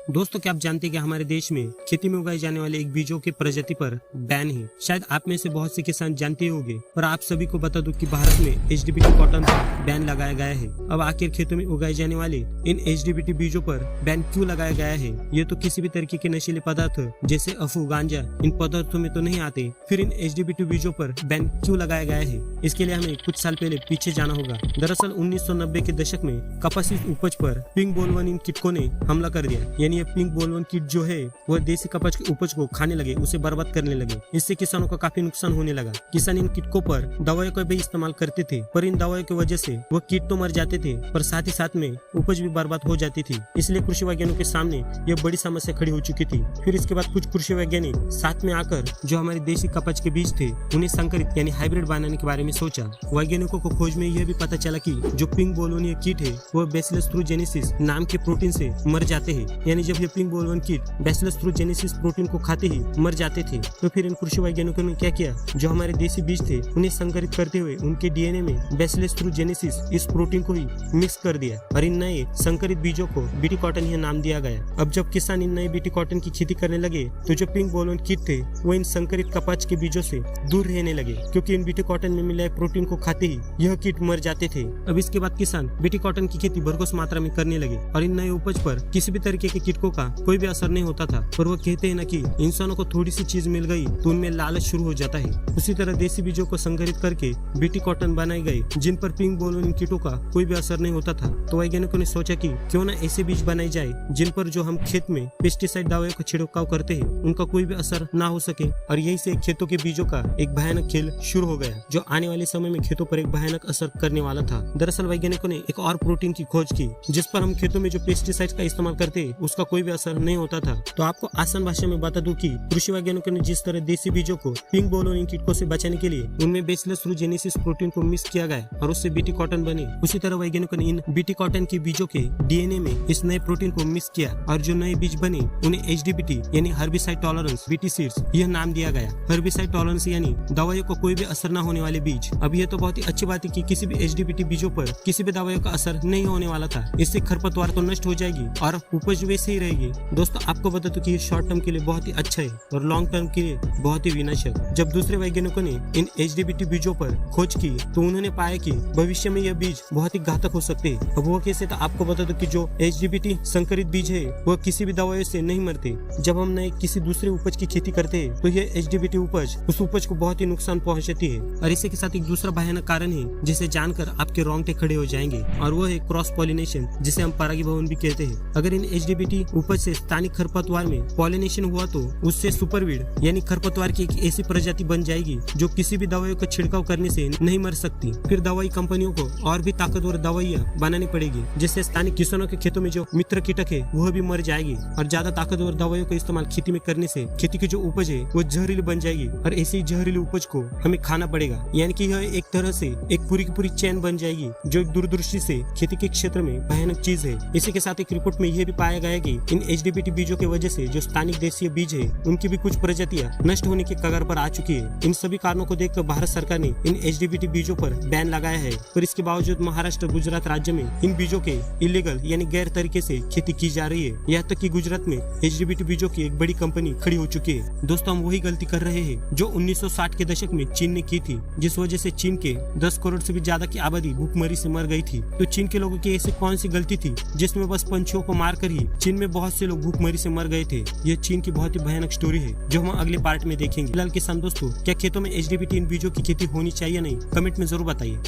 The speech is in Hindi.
दोस्तों, क्या आप जानते हैं कि हमारे देश में खेती में उगाए जाने वाले एक बीजों के प्रजाति पर बैन है। शायद आप में से बहुत से किसान जानते होंगे, पर आप सभी को बता दूं कि भारत में एचडीबीटी कॉटन पर बैन लगाया गया है। अब आखिर खेतों में उगाए जाने वाले इन एचडीबीटी बीजों पर बैन क्यों लगाया गया है? ये तो किसी भी तरीके के नशीले पदार्थ जैसे अफू, गांजा इन पदार्थों में तो नहीं आते, फिर इन एचडीबीटी बीजों पर बैन क्यों लगाया गया है? इसके लिए हमें कुछ साल पहले पीछे जाना होगा। दरअसल 1990 के दशक में कपास उपज पर पिंक बोलवर्म इन कीटकों ने हमला कर दिया। यानी ये पिंक बोलवर्म कीट जो है वह देसी कपास की उपज को खाने लगे, उसे बर्बाद करने लगे। इससे किसानों को काफी नुकसान होने लगा। किसान इन कीटकों पर दवाइयों का भी इस्तेमाल करते थे, पर इन दवाइयों की वजह से वह कीट तो मर जाते थे, पर साथ ही साथ में उपज भी बर्बाद हो जाती थी। इसलिए कृषि वैज्ञानिकों के सामने यह बड़ी समस्या खड़ी हो चुकी थी। फिर इसके बाद कुछ कृषि वैज्ञानिक साथ में आकर जो हमारे देसी कपास के बीज थे उन्हें संकरित यानी हाइब्रिड बनाने के बारे में सोचा। वैज्ञानिकों को खोज में यह भी पता चला कि जो पिंक बोलवर्म कीट है वह बैसिलस थ्रूजेनेसिस नाम के प्रोटीन से मर जाते हैं। यानी जब ये पिंक बोलवर्म कीट बैसिलस थ्रूजेनेसिस प्रोटीन को खाते ही मर जाते थे। तो फिर इन कृषि वैज्ञानिकों ने क्या किया, जो हमारे देसी बीज थे उन्हें संकरित करते हुए उनके डीएनए में बैसिलस थ्रूजेनेसिस इस प्रोटीन को ही मिक्स कर दिया और इन नए संकरित बीजों को बीटी कॉटन यह नाम दिया गया। अब जब किसान इन नए बीटी कॉटन की खेती करने लगे तो जो पिंक बोलवर्म कीट थे वो इन संकरित कपास के बीजों से दूर रहने लगे, क्योंकि इन बीटी कॉटन में मिले प्रोटीन को खाते ही यह कीट मर जाते थे। अब इसके बाद किसान बीटी कॉटन की खेती भरघोस मात्रा में करने लगे और इन नए उपज पर किसी भी तरीके के कीटकों का कोई भी असर नहीं होता था। पर वो कहते हैं ना कि इंसानों को थोड़ी सी चीज मिल गई तो उनमें लालच शुरू हो जाता है। उसी तरह देसी बीजों को संकरित करके बीटी कॉटन बनाए गए जिन पर पिंक बोलवर्म कीटों का कोई भी असर नहीं होता था। तो वैज्ञानिकों ने सोचा कि क्यों ना ऐसे बीज बनाए जाए जिन पर जो हम खेत में पेस्टिसाइड दवाओं का छिड़काव करते हैं उनका कोई भी असर ना हो सके। और यही से खेतों के बीजों का एक भयानक खेल शुरू हो गया, जो आने वाले समय में खेतों पर एक भयानक असर करने वाला था। दरअसल वैज्ञानिकों ने एक और प्रोटीन की खोज की जिस पर हम खेतों में जो पेस्टिसाइड का इस्तेमाल करते हैं उसका कोई भी असर नहीं होता था। तो आपको आसान भाषा में बता दूं कि कृषि वैज्ञानिकों ने जिस तरह देसी बीजों को पिंक बोलवर्म कीटकों से बचाने के लिए उनमें बैसिलस थ्रूजेनेसिस प्रोटीन को मिक्स किया गया और उससे बीटी कॉटन बने, उसी तरह वैज्ञानिकों ने इन बीटी कॉटन के बीजों के डीएनए में इस नए प्रोटीन को मिक्स किया और जो नए बीज बने उन्हें एचडीबीटी यानी हर्बिसाइड टॉलरेंस बीटी सीड्स यह नाम दिया गया। हर्बिसाइड टॉलरेंस यानी दवाइयों को कोई भी असर न होने वाले बीज। अब यह तो बहुत ही अच्छी बात है कि किसी भी एचडीबीटी बीजों पर किसी भी दवाइयों का असर नहीं होने वाला था। इससे खरपतवार तो नष्ट हो जाएगी और उपज वैसे ही रहेगी। दोस्तों, आपको बता दूं कि ये शॉर्ट टर्म के लिए बहुत ही अच्छा है और लॉन्ग टर्म के लिए बहुत ही विनाशक। जब दूसरे वैज्ञानिकों ने इन एचडीबीटी बीजों पर खोज की तो उन्होंने पाया कि भविष्य में यह बीज बहुत ही घातक हो सकते हैं। अब वो कैसे, तो आपको बता दूं कि जो एचडीबीटी संकरित बीज है वह किसी भी दवाइयों से नहीं मरते। जब हम नए किसी दूसरे उपज की खेती करते हैं तो यह एचडीबीटी उपज उस उपज को बहुत ही नुकसान पहुंचाती है। और इसी के साथ एक दूसरा भयानक कारण है जिसे जानकर आपके रोंगटे खड़े हो जाएंगे, और वो है क्रॉस पॉलिनेशन, जिसे हम परागीभवन भी कहते हैं। अगर इन एचडीबीटी उपज से स्थानिक खरपतवार में पॉलिनेशन हुआ तो उससे सुपरवीड यानी खरपतवार की एक ऐसी प्रजाति बन जाएगी जो किसी भी दवाइयों का छिड़काव करने से नहीं मर सकती। फिर दवाई कंपनियों को और भी ताकतवर दवाइयां बनानी पड़ेगी, जिससे स्थानिक किसानों के खेतों में जो मित्र कीटक है वह भी मर जाएगी। और ज्यादा ताकतवर दवाइयों का इस्तेमाल खेती में करने से खेती की जो उपज है वो जहरीली बन जाएगी और ऐसी ही जहरीली उपज को हमें खाना पड़ेगा। यानी कि यह एक तरह से एक पूरी की पूरी चैन बन जाएगी, जो एक दूरदृष्टि से खेती के क्षेत्र में भयानक चीज है। इसी के साथ एक रिपोर्ट में यह भी पाया गया कि इन एचडीबीटी बीजों की वजह से जो स्थानिक देसी बीज है उनकी भी कुछ प्रजातियां नष्ट होने के कगार पर आ चुकी है। इन सभी कारणों को देखकर भारत सरकार ने इन एचडीबीटी बीजों पर बैन लगाया है। पर इसके बावजूद महाराष्ट्र, गुजरात राज्य में इन बीजों के इलीगल यानी गैर तरीके से खेती की जा रही है। यहाँ तक कि गुजरात में एचडीबीटी बीजों की एक बड़ी कंपनी खड़ी हो चुकी है। दोस्तों, हम वही गलती कर रहे हैं जो 1960 के दशक में चीन ने की थी, जिस वजह से चीन के 10 करोड़ से भी ज्यादा की आबादी भूखमरी से मर गई थी। तो चीन के लोगों की ऐसी कौन सी गलती थी जिसमें बस पंछियों को मारकर ही चीन में बहुत से लोग भूखमरी से मर गए थे? यह चीन की बहुत ही भयानक स्टोरी है जो हम अगले पार्ट में देखेंगे। फिलहाल किसान दोस्तों, क्या खेतों में एचडीबीटी इन बीजों की खेती होनी चाहिए नहीं? कमेंट में जरूर बताइए।